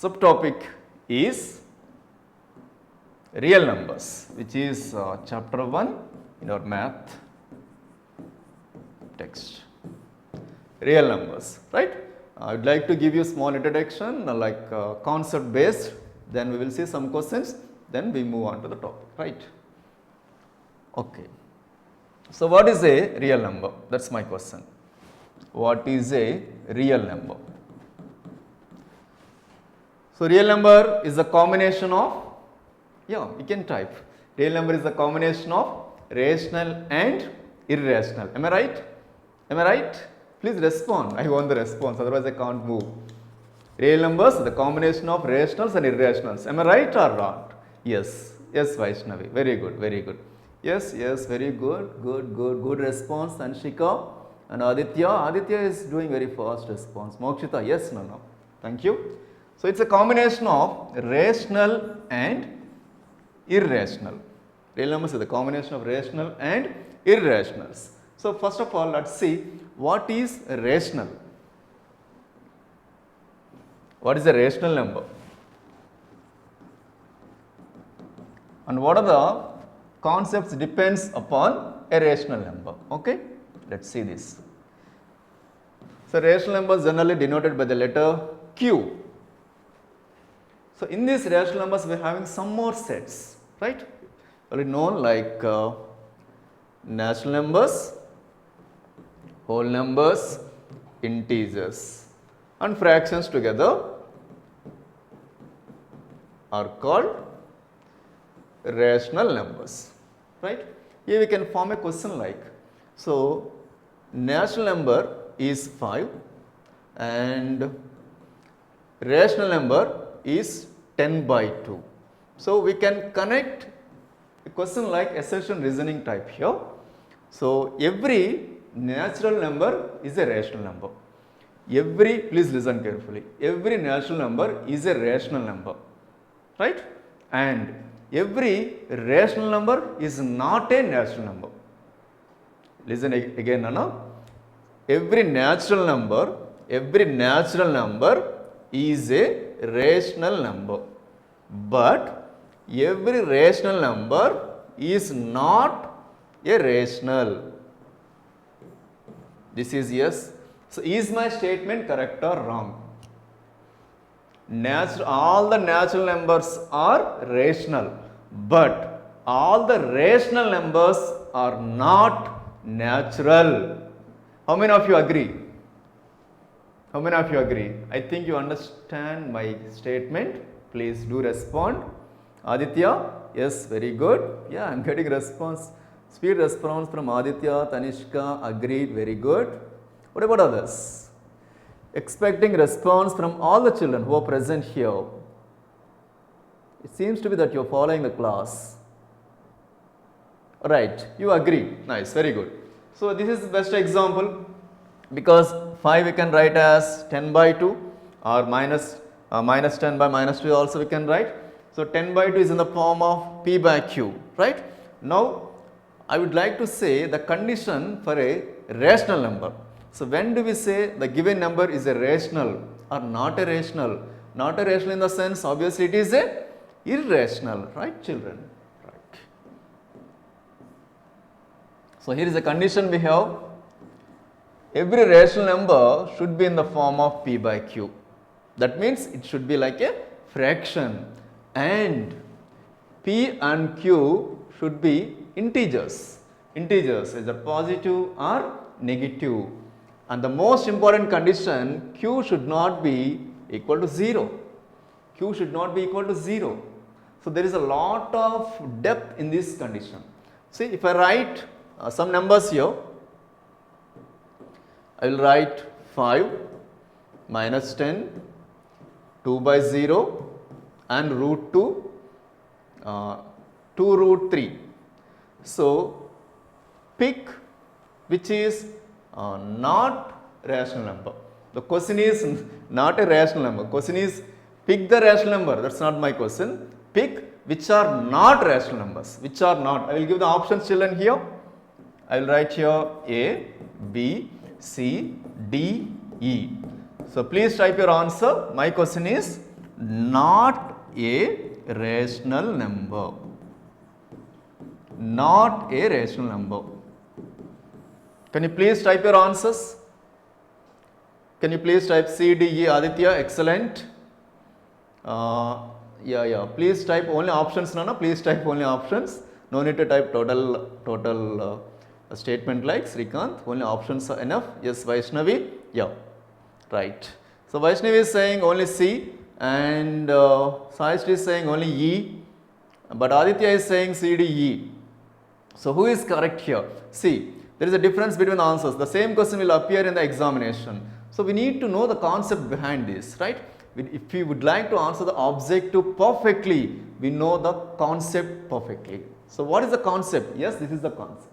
subtopic is real numbers, which is chapter 1 in our math text. Real numbers, right? I would like to give you a small introduction concept based, then we will see some questions, then we move on to the topic, right? Okay. So what is a real number? That's my question. What is a real number? So real number is a combination of, you can type. Real number is a combination of rational and irrational. Am I right? Am I right? Please respond. I want the response, otherwise I can't move. Real numbers are the combination of rationals and irrationals. Am I right or not? Yes. Yes, Vaishnavi. Very good. Very good. Yes, very good. Good response. Anshika and Aditya. Aditya is doing very fast response. Mokshita, yes, no. Thank you. So it's a combination of rational and irrational. Real numbers is the combination of rational and irrationals. So first of all, let's see what is rational. What is a rational number? And what are the concepts depends upon a rational number? Okay, let's see this. So rational numbers generally denoted by the letter Q. So in these rational numbers we are having some more sets, right? Already known like natural numbers, whole numbers, integers, and fractions together are called rational numbers, right? Here we can form a question like, so natural number is 5 and rational number is 10 by 2. So we can connect a question like assertion reasoning type here. So every natural number is a rational number. Please listen carefully. Every natural number is a rational number, right? And every rational number is not a natural number. Listen again, Nana. Every natural number is a rational number, but every rational number is not a rational. This is yes. So is my statement correct or wrong? All the natural numbers are rational, but all the rational numbers are not natural. How many of you agree? How many of you agree? I think you understand my statement. Please do respond. Aditya, yes, very good. Yeah, I am getting response. Speed response from Aditya, Tanishka, agreed, very good. What about others? Expecting response from all the children who are present here. It seems to be that you are following the class. Right, you agree. Nice, very good. So this is the best example, because 5 we can write as 10 by 2 or minus 10 by minus 2 also we can write. So 10 by 2 is in the form of P by Q, right? Now I would like to say the condition for a rational number. So when do we say the given number is a rational or not a rational? Not a rational in the sense, obviously it is a irrational, right children? Right. So here is a condition we have. Every rational number should be in the form of P by Q. That means it should be like a fraction, and P and Q should be integers. Integers, either positive or negative. And the most important condition, Q should not be equal to 0. Q should not be equal to 0. So there is a lot of depth in this condition. See, if I write some numbers here, I will write 5 minus 10, 2 by 0 and root 2, 2 root 3. So pick which is not rational number. The question is not a rational number. Question is pick the rational number. That's not my question. Pick which are not rational numbers. Which are not. I will give the options children here. I will write here A, B, C, D, E. So please type your answer. My question is not a rational number. Not a rational number. Can you please type your answers? Can you please type C, D, E, Aditya? Excellent. Yeah. Please type only options, Nana. Please type only options. No need to type total statement like Srikanth. Only options are enough. Yes, Vaishnavi. Yeah, right. So Vaishnavi is saying only C, and Sahishri is saying only E, but Aditya is saying C, D, E. So who is correct here? See, there is a difference between the answers. The same question will appear in the examination. So we need to know the concept behind this, right? If we would like to answer the objective perfectly, we know the concept perfectly. So what is the concept? Yes, this is the concept.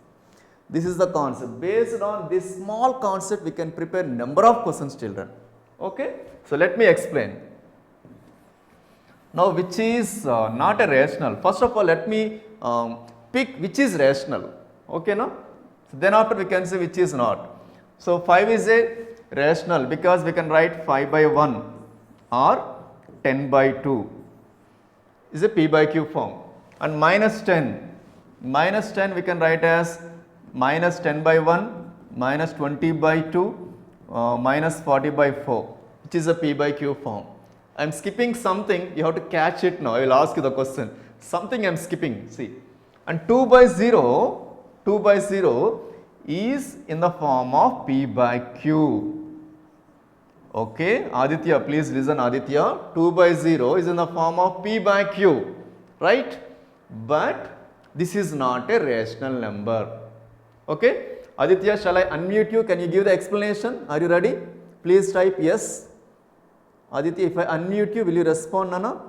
This is the concept. Based on this small concept, we can prepare number of questions, children. Okay? So let me explain. Now, which is not a rational? First of all, let me pick which is rational. Okay, no? So then after we can say which is not. So 5 is a rational because we can write 5 by 1 or 10 by 2 is a P by Q form, and minus 10 we can write as minus 10 by 1 minus 20 by 2 minus 40 by 4, which is a P by Q form. I am skipping something, you have to catch it now. I will ask you the question. Something I am skipping, see. And 2 by 0 is in the form of P by Q. Okay, Aditya, please listen, Aditya. 2 by 0 is in the form of P by Q, right? But this is not a rational number. Okay, Aditya, shall I unmute you? Can you give the explanation? Are you ready? Please type yes. Aditya, if I unmute you, will you respond, Nana?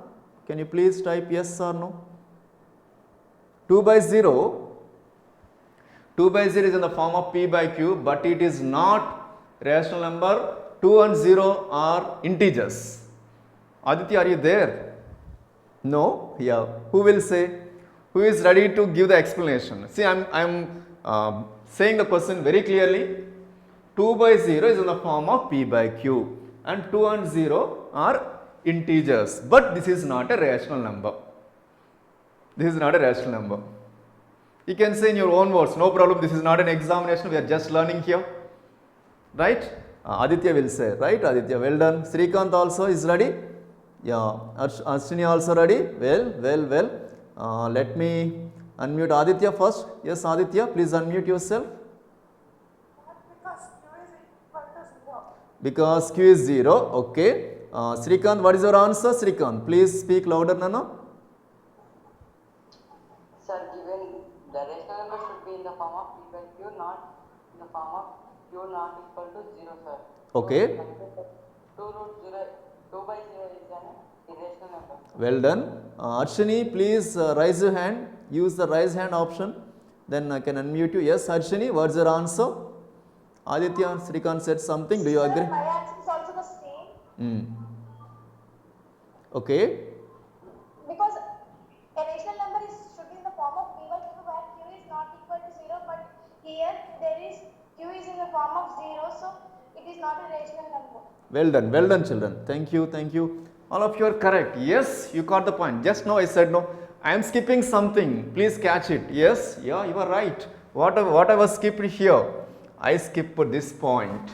Can you please type yes or no? 2 by 0 is in the form of P by Q, but it is not rational number. 2 and 0 are integers. Aditya, are you there? No? Yeah. Who will say? Who is ready to give the explanation? See, I am saying the question very clearly. 2 by 0 is in the form of P by Q, and 2 and 0 are integers, but this is not a rational number. This is not a rational number. You can say in your own words, no problem, this is not an examination, we are just learning here. Right? Aditya will say, right? Aditya, well done. Srikanth also is ready. Yeah. Ashwini also ready. Well. Let me unmute Aditya first. Yes, Aditya, please unmute yourself. Because Q is 0. Okay. Srikanth, what is your answer? Srikanth, please speak louder, Nana. Sir, given the rational number should be in the form of P by Q, not in the form of Q not equal to 0, sir. Okay. 2 by 0 is an irrational number. Well done. Arshini, please raise your hand. Use the raise hand option. Then I can unmute you. Yes, Arshini, what's your answer? Aditya, Srikanth said something. Do you agree? My answer is also the same. Okay. Because a rational number should be in the form of P by Q, where Q is not equal to 0, but here Q is in the form of 0, so it is not a rational number. Well done, children. Thank you. All of you are correct. Yes, you got the point. Just now I said no. I am skipping something. Please catch it. Yes, yeah, you are right. What I was skipped here? I skipped this point.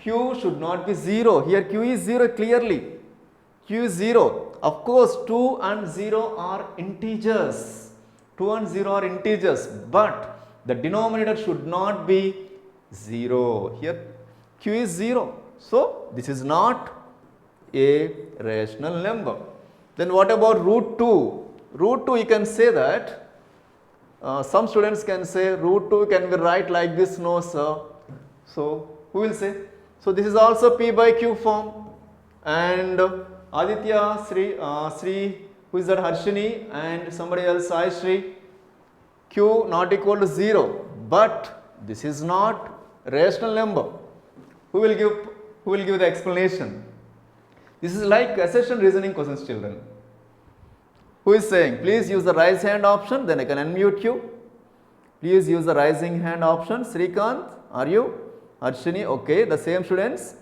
Q should not be 0. Here Q is 0 clearly. Q is 0. Of course, 2 and 0 are integers. 2 and 0 are integers, but the denominator should not be 0. Here Q is 0. So this is not a rational number. Then what about root 2? Root 2, you can say that. Some students can say root 2 can be write like this. No, sir. So who will say? So this is also P by Q form. And Aditya, Sri, who is that? Harshini, and somebody else, Sri. Q not equal to 0. But this is not rational number. Who will give the explanation? This is like assertion reasoning questions, children. Who is saying? Please use the raise hand option, then I can unmute you. Please use the raising hand option. Srikanth, are you? Arshini, okay. The same students.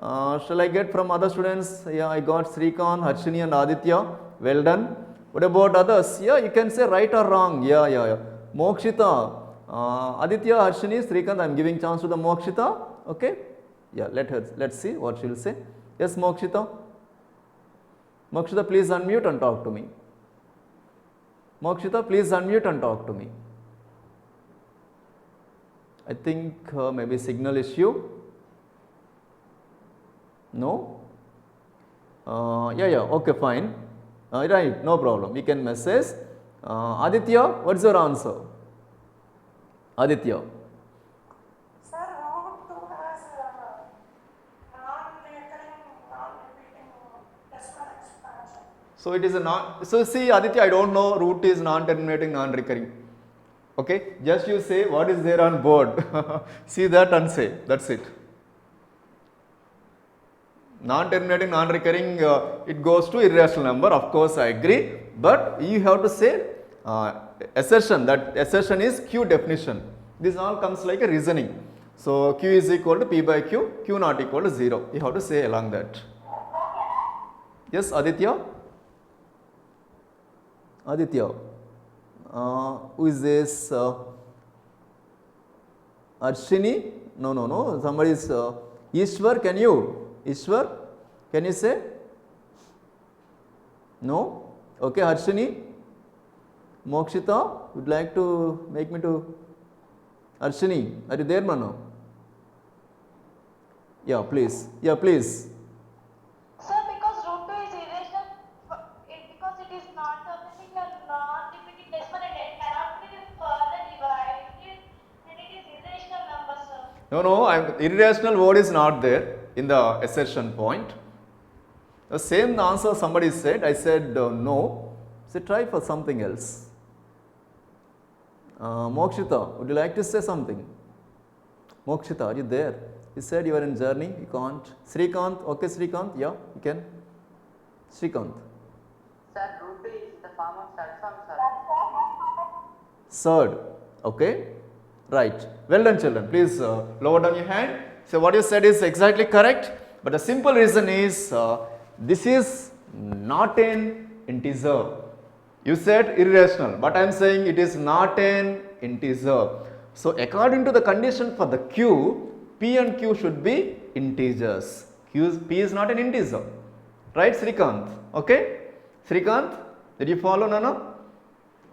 Shall I get from other students? Yeah, I got Srikanth, Harshini and Aditya. Well done. What about others? Yeah, you can say right or wrong. Yeah. Mokshita, Aditya, Harshini, Srikanth, I am giving chance to the Mokshita. Okay. Yeah, let's see what she will say. Yes, Mokshita. Mokshita, please unmute and talk to me. Mokshita, please unmute and talk to me. I think maybe signal issue. No? Yeah, okay, fine. Right, no problem. You can message. Aditya, what's your answer? Aditya. Sir, root 2 has non-recurring, non-repeating decimal expansion. So it is a non. So see, Aditya, I don't know. Root is non-terminating, non-recurring. Okay, just you say what is there on board. See that and say. That's it. Non-terminating, non-recurring, it goes to irrational number. Of course, I agree. But you have to say assertion. That assertion is Q definition. This all comes like a reasoning. So Q is equal to P by Q. Q not equal to 0. You have to say along that. Yes, Aditya. Aditya. Who is this? Arshini? No. Somebody is Ishwar. Can you? Ishwar, can you say? No? Okay, Harshini? Mokshita, would like to make me to... Harshini, are you there, Manu? Yeah, please. Sir, because root 2 is irrational, because it is not terminating and non-repeating decimal and it cannot be further divided and it is irrational number, sir. No, irrational word is not there in the assertion point. The same answer somebody said, I said no. So try for something else. Mokshita, would you like to say something? Mokshita, are you there? You said you are in journey, you can't. Srikanth, okay Srikanth, yeah, you can. Srikanth. Sir, root 2 is the form of third form, sir. Third, okay, right. Well done, children. Please lower down your hand. So what you said is exactly correct, but the simple reason is this is not an integer. You said irrational, but I am saying it is not an integer. So according to the condition for the Q, P and Q should be integers. P is not an integer, right, Srikanth? Okay, Srikanth, did you follow, Nana?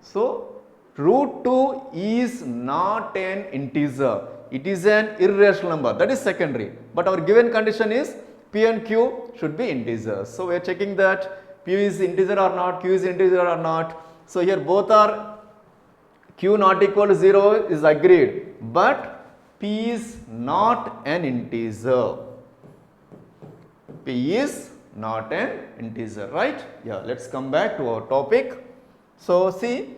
So root 2 is not an integer. It is an irrational number. That is secondary. But our given condition is P and Q should be integers. So we are checking that P is integer or not, Q is integer or not. So here both are Q not equal to 0 is agreed. But P is not an integer. P is not an integer, right? Yeah, let's come back to our topic. So see,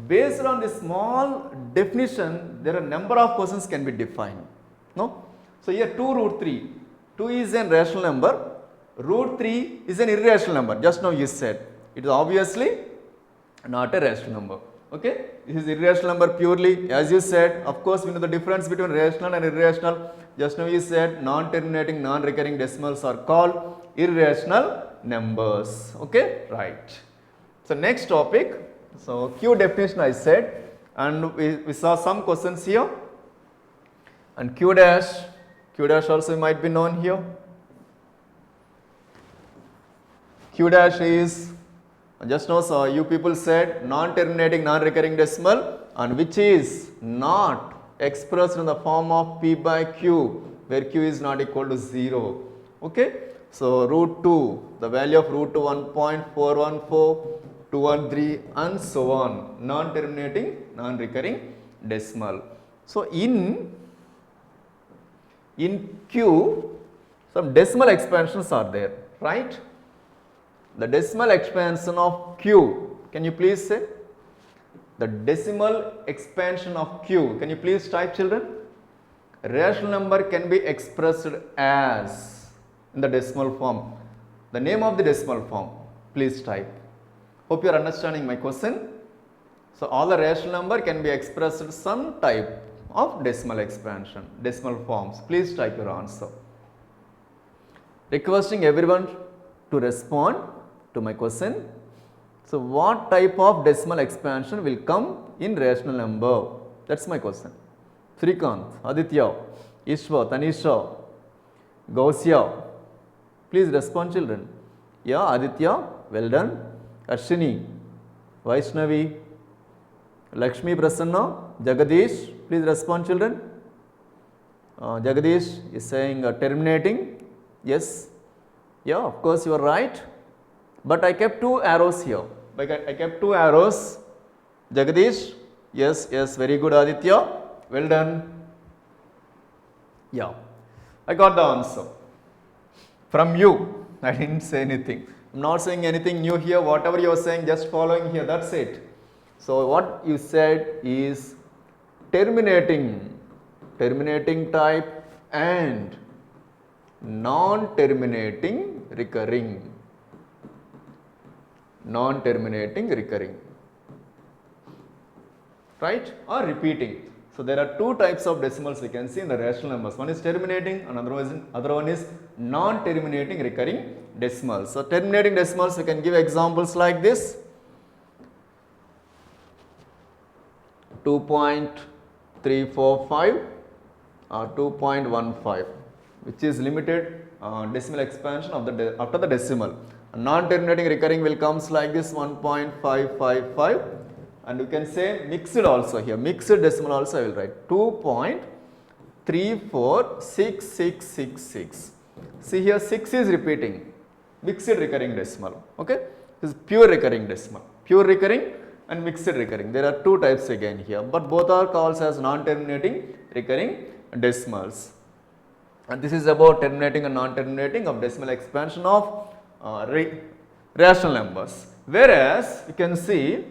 based on this small definition, there are number of questions can be defined. No? So here 2 root 3. 2 is an rational number. Root 3 is an irrational number. Just now you said. It is obviously not a rational number. Okay? This is irrational number purely. As you said, of course, we know the difference between rational and irrational. Just now you said non-terminating, non-recurring decimals are called irrational numbers. Okay? Right. So next topic. So Q definition I said, and we saw some questions here, and Q dash also might be known here. Q dash is, just now so you people said, non-terminating, non-recurring decimal, and which is not expressed in the form of P by Q, where Q is not equal to 0. Okay, so root 2, the value of root 2 1.414, 213 and so on, non-terminating, non-recurring decimal. So in Q, some decimal expansions are there, right? The decimal expansion of Q, can you please say? The decimal expansion of Q, can you please type, children? Rational number can be expressed as, in the decimal form, the name of the decimal form, please type. Hope you are understanding my question. So all the rational number can be expressed in some type of decimal expansion, decimal forms. Please type your answer. requesting everyone to respond to my question. So, what type of decimal expansion will come in rational number? That's my question. Srikanth, Aditya, Ishwa, Tanisha, Gausya, please respond children. Yeah, Aditya, well done. Ashwini, Vaishnavi, Lakshmi Prasanna, Jagadish, please respond children. Jagadish is saying terminating. Yes, yeah, of course you are right. But I kept two arrows here. I kept two arrows. Jagadish, yes, yes, very good Aditya, well done. Yeah, I got the answer from you. I didn't say anything. I'm not saying anything new here. Whatever you are saying, just following here. That's it. So what you said is terminating type and non-terminating recurring. Right, or repeating. So there are two types of decimals we can see in the rational numbers. One is terminating and other one is non-terminating recurring decimals. So terminating decimals we can give examples like this: 2.345 or 2.15, which is limited decimal expansion of after the decimal. Non-terminating recurring will comes like this: 1.555, and you can say mixed also here, mixed decimal also I will write 2.346666. See here 6 is repeating, mixed recurring decimal. Okay, this is pure recurring decimal, pure recurring and mixed recurring. There are two types again here, but both are called as non-terminating recurring decimals. And this is about terminating and non-terminating of decimal expansion of rational numbers. Whereas you can see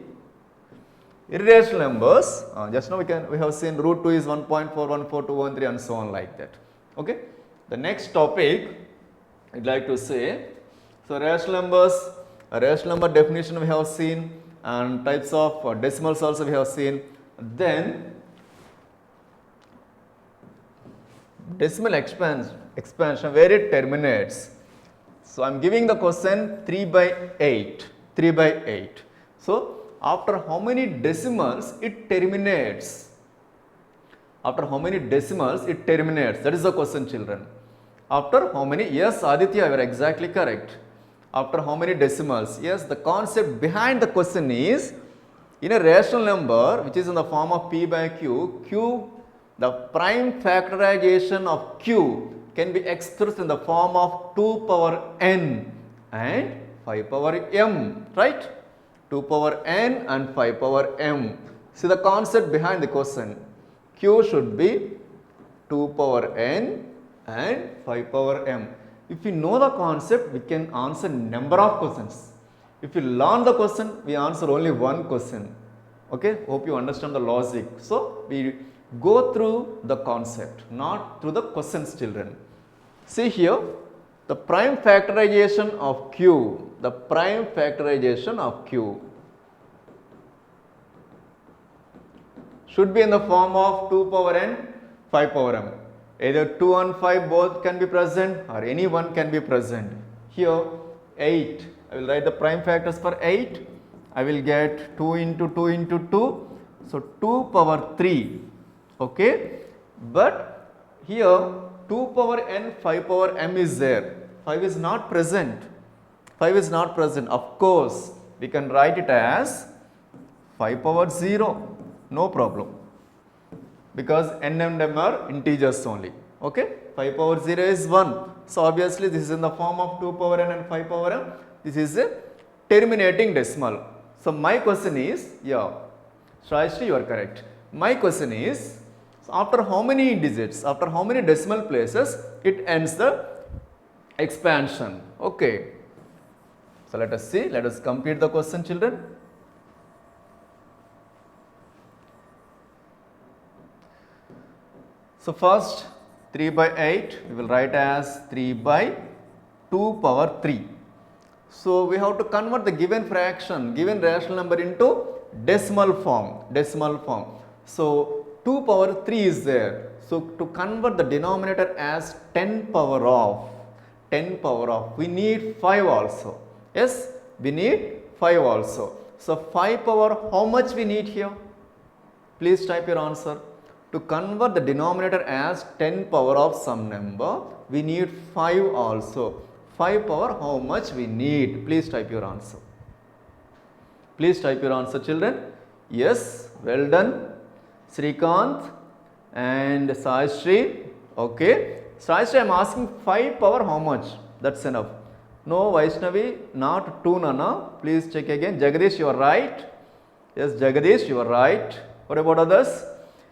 irrational numbers, just now we have seen root 2 is 1.414213 and so on like that. Okay. The next topic I'd like to say, so rational numbers, a rational number definition we have seen, and types of decimals also we have seen. Then decimal expansion where it terminates. So I am giving the question 3 by 8. So after how many decimals it terminates? After how many decimals it terminates? That is the question, children. After how many? Yes, Aditya, you are exactly correct. After how many decimals? Yes, the concept behind the question is, in a rational number which is in the form of p by q, the prime factorization of q can be expressed in the form of 2 power n and 5 power m, right? 2 power n and 5 power m. See the concept behind the question. Q should be 2 power n and 5 power m. If we know the concept, we can answer number of questions. If we learn the question, we answer only one question. Okay, hope you understand the logic. So we go through the concept, not through the questions, children. See here, the prime factorization of q, should be in the form of 2 power n, 5 power m. Either 2 and 5 both can be present or any one can be present. Here 8, I will write the prime factors for 8. I will get 2 into 2 into 2, so 2 power 3. Okay, but here 2 power n, 5 power m is there. 5 is not present. Of course, we can write it as 5 power 0. No problem, because n and m are integers only. Okay, 5 power 0 is 1. So obviously this is in the form of 2 power n and 5 power m. This is a terminating decimal. So my question is, yeah, Shrayashri, you are correct. My question is, so after how many digits, after how many decimal places it ends the expansion? Okay. So let us see, let us complete the question, children. So first 3 by 8 we will write as 3 by 2 power 3. So we have to convert the given fraction, given rational number into decimal form. So 2 power 3 is there. So to convert the denominator as 10 power of 10 power of. We need 5 also. Yes, we need 5 also. So 5 power, how much we need here? Please type your answer. To convert the denominator as 10 power of some number, we need 5 also. 5 power, how much we need? Please type your answer. Please type your answer, children. Yes, well done. Srikanth and Sahasri. Okay. Sahasri, I am asking 5 power how much? That's enough. No, Vaishnavi, not 2 Nana. Please check again. Jagadish, you are right. Yes, Jagadish, you are right. What about others?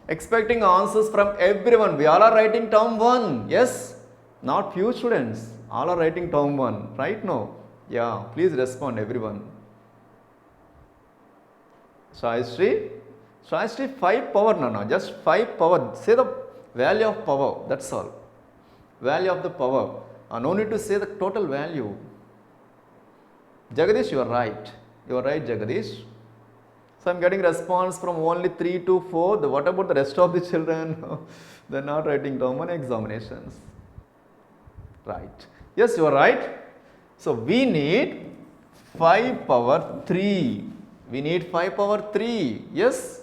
Expecting answers from everyone. We all are writing term 1. Yes, not few students. All are writing term 1. Right now? Yeah, please respond everyone. Sahasri, 5 power, no, just 5 power. Say the value of power, that's all. Value of the power. No need to say the total value. Jagadish, you are right. You are right, Jagadish. So I am getting response from only 3 to 4. What about the rest of the children? They are not writing term 1 examinations. Right. Yes, you are right. So we need 5 power 3. We need 5 power 3. Yes.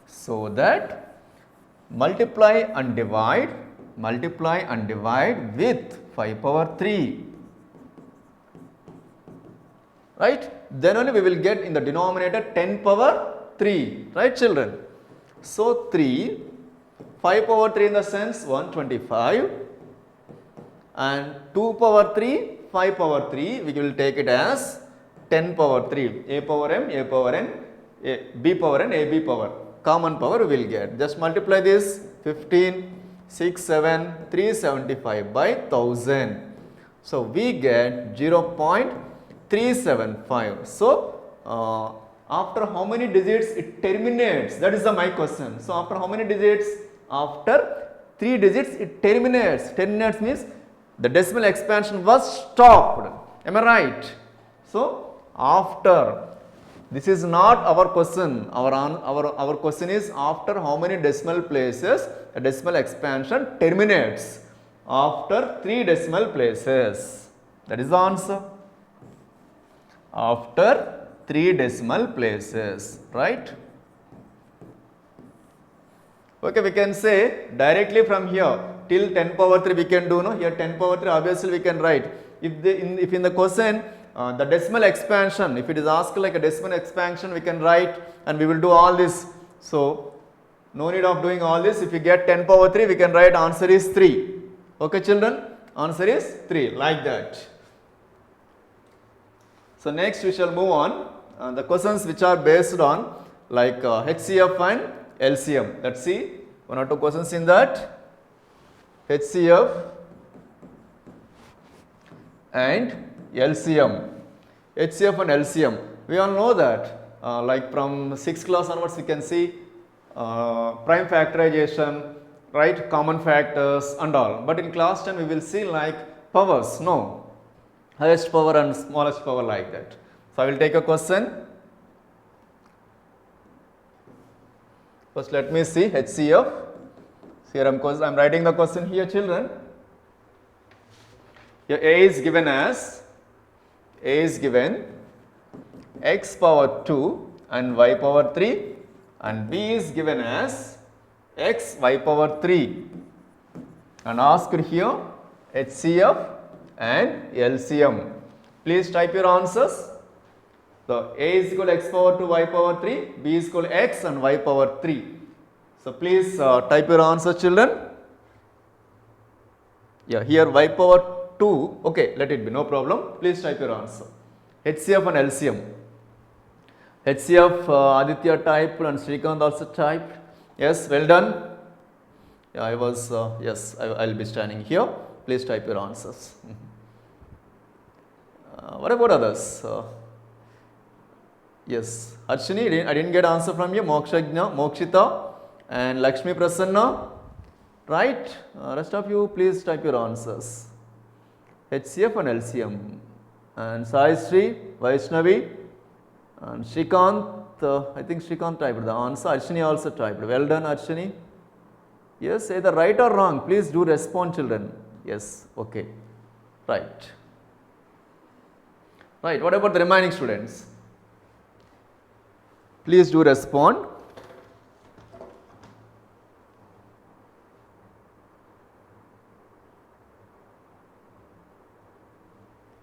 So that multiply and divide with 5 power 3. Right? Then only we will get in the denominator 10 power 3. Right, children? So 3, 5 power 3 in the sense 125, and 2 power 3, 5 power 3, we will take it as 10 power 3. A power m, A power n, B power n, AB power. Common power we will get. Just multiply this 15, 6, 7, 375 by 1000. So we get 0.375. So after how many digits it terminates? That is my question. So after how many digits? After 3 digits it terminates. Terminates means the decimal expansion was stopped. Am I right? So after, this is not our question. Our question is after how many decimal places a decimal expansion terminates. After 3 decimal places. That is the answer. After 3 decimal places. Right? Okay, we can say directly from here till 10 power 3 we can do, no? Here 10 power 3 obviously we can write. If in the question the decimal expansion, if it is asked like a decimal expansion, we can write and we will do all this. So no need of doing all this. If you get 10 power 3, we can write answer is 3. Okay, children? Answer is 3, like that. So next we shall move on. The questions which are based on like HCF and LCM. Let's see 1 or 2 questions in that. HCF and LCM. HCF and LCM. We all know that like from 6th class onwards we can see prime factorization, right, common factors and all. But in class 10 we will see like powers, no, highest power and smallest power, like that. So I will take a question. First let me see HCF. Here I am writing the question here, children. Here A is given as x power 2 and y power 3, and B is given as x y power 3, and asked here HCF and LCM. Please type your answers. So A is equal to x power 2 y power 3, B is equal to x and y power 3. So please type your answer, children. Yeah, here y power 2, okay, let it be, no problem. Please type your answer. HCF and LCM. HCF Aditya typed and Srikanth also typed. Yes, well done. Yeah, I was, yes, I will be standing here. Please type your answers. What about others? Yes, Arshini, I didn't get answer from you. Mokshita and Lakshmi Prasanna. Right? Rest of you, please type your answers. HCF and LCM. And Sai Sri, Vaishnavi, and Srikanth, I think Srikanth typed the answer. Arshini also typed. Well done, Arshini. Yes, either right or wrong. Please do respond, children. Yes, okay. Right. Right, what about the remaining students? Please do respond.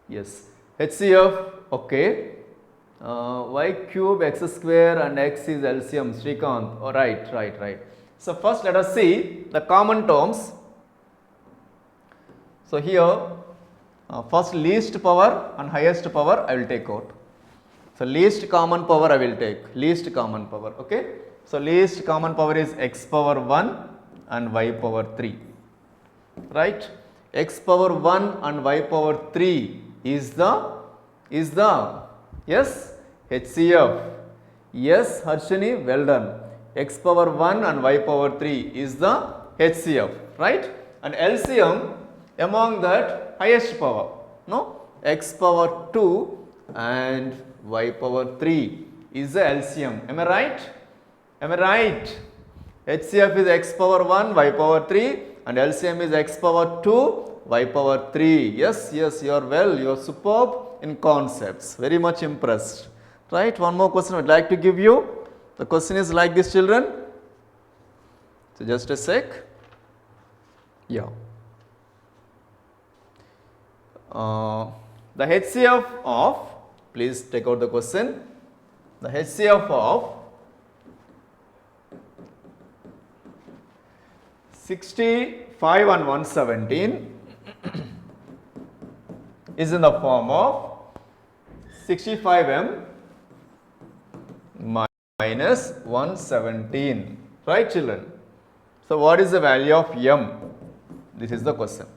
Yes, HCF, okay. Y cube, x square and x is LCM, Srikanth. Oh, right. So, first let us see the common terms. So, here first least power and highest power I will take out. So, least common power I will take, least common power, okay. So, least common power is x power 1 and y power 3, right. X power 1 and y power 3 is the yes, HCF. Yes, Harshini, well done. X power 1 and y power 3 is the HCF, right. And LCM among that highest power, no, x power 2 and y power 3 is the LCM. Am I right? Am I right? HCF is x power 1, y power 3 and LCM is x power 2, y power 3. Yes, you are well, you are superb in concepts, very much impressed. Right, one more question I would like to give you. The question is like this, children. So, just a sec. Yeah. The HCF of, please take out the question, the HCF of 65 and 117 is in the form of 65m minus 117, right children. So, what is the value of m? This is the question.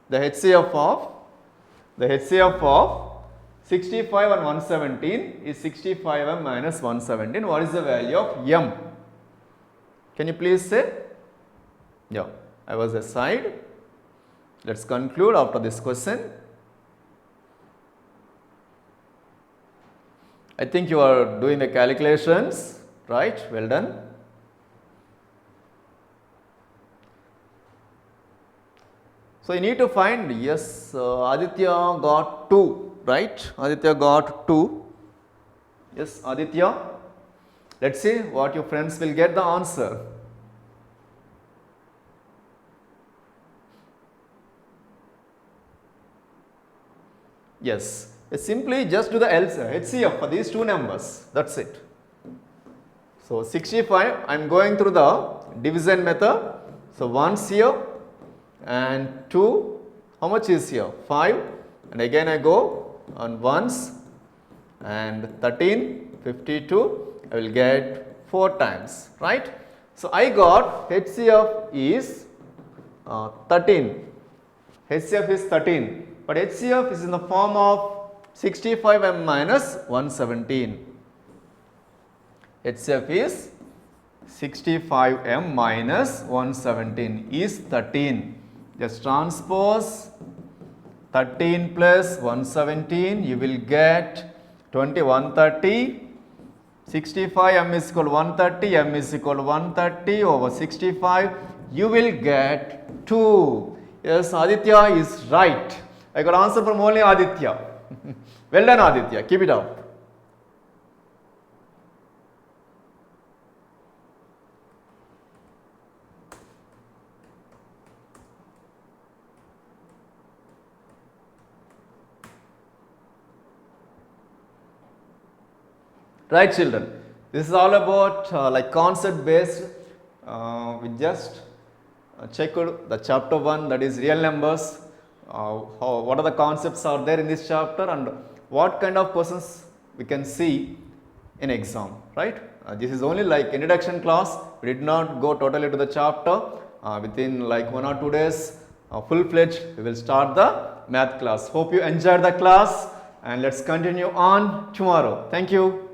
The HCF of 65 and 117 is 65m minus 117. What is the value of m? Can you please say? Yeah, I was aside. Let's conclude after this question. I think you are doing the calculations, right? Well done. So, you need to find, yes, Aditya got 2, right? Aditya got 2. Yes, Aditya. Let's see what your friends will get the answer. Yes, simply just do the HCF for these two numbers, that's it. So, 65, I am going through the division method. So, 1's here and 2, how much is here? 5, and again I go on 1's and 13, 52, I will get 4 times, right. So, I got HCF is 13, HCF is 13. But HCF is in the form of 65m minus 117. HCF is 65m minus 117 is 13. Just transpose 13 plus 117, you will get 2130. 65m is equal to 130, m is equal to 130 over 65, you will get 2. Yes, Aditya is right. I got answer from only Aditya. Well done, Aditya. Keep it up. Right, children. This is all about like concept based. We just checked the chapter 1, that is real numbers. What are the concepts are there in this chapter and what kind of questions we can see in exam, right. This is only like introduction class. We did not go totally to the chapter. Within like 1 or 2 days, full-fledged we will start the math class. Hope you enjoyed the class and let's continue on tomorrow. Thank you.